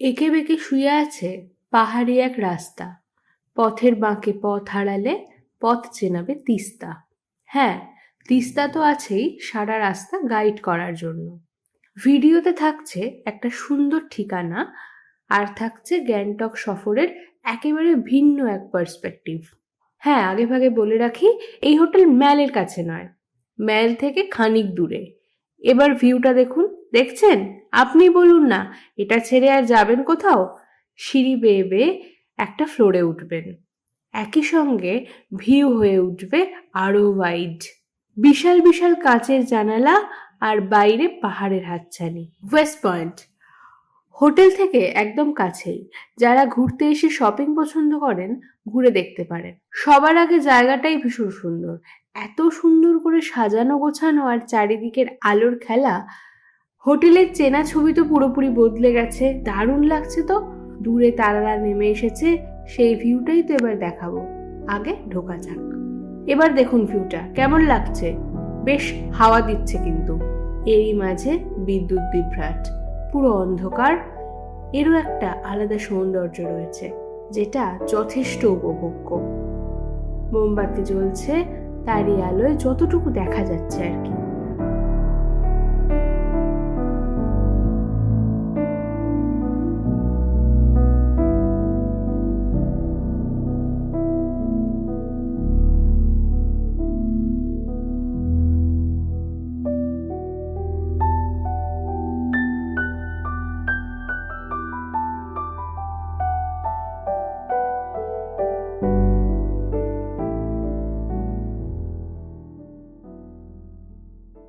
এঁকে বেঁকে শুয়ে আছে পাহাড়ি এক রাস্তা, পথের বাঁকে পথ হারালে পথ চেনাবে তিস্তা। হ্যাঁ, তিস্তা তো আছেই সারা রাস্তা গাইড করার জন্য। ভিডিওতে থাকছে একটা সুন্দর ঠিকানা, আর থাকছে গ্যাংটক সফরের একেবারে ভিন্ন এক পার্সপেক্টিভ। হ্যাঁ, আগে ভাগে বলে রাখি, এই হোটেল ম্যালের কাছে নয়, ম্যাল থেকে খানিক দূরে। এবার ভিউটা দেখুন। দেখছেন? আপনি বলুন না, এটা ছেড়ে আর যাবেন কোথাও? সিঁড়ি বেয়ে বেয়ে একটা ফ্লোরে উঠবেন, একই সঙ্গে ভিউ হয়ে উঠবে আরো ওয়াইড। বিশাল বিশাল কাচের জানালা, আর বাইরে পাহাড়ের হাতছানি। ওয়েস্ট পয়েন্ট হোটেল থেকে একদম কাছেই। যারা ঘুরতে এসে শপিং পছন্দ করেন, ঘুরে দেখতে পারেন। সবার আগে জায়গাটাই ভীষণ সুন্দর, এত সুন্দর করে সাজানো গোছানো, আর চারিদিকের আলোর খেলা। হোটেলের চেনা ছবি তো পুরোপুরি বদলে গেছে, দারুণ লাগছে তো। দূরে তারারা নেমে এসেছে, সেই ভিউটাই তো এবার দেখাবো। আগে ঢোকা যাক। এবার দেখুন ভিউটা কেমন লাগছে। বেশ হাওয়া দিচ্ছে কিন্তু। এরই মাঝে বিদ্যুৎ বিভ্রাট, পুরো অন্ধকার। এরও একটা আলাদা সৌন্দর্য রয়েছে, যেটা যথেষ্ট উপভোগ্য। মোমবাতি জ্বলছে, তারই আলোয় যতটুকু দেখা যাচ্ছে আর কি।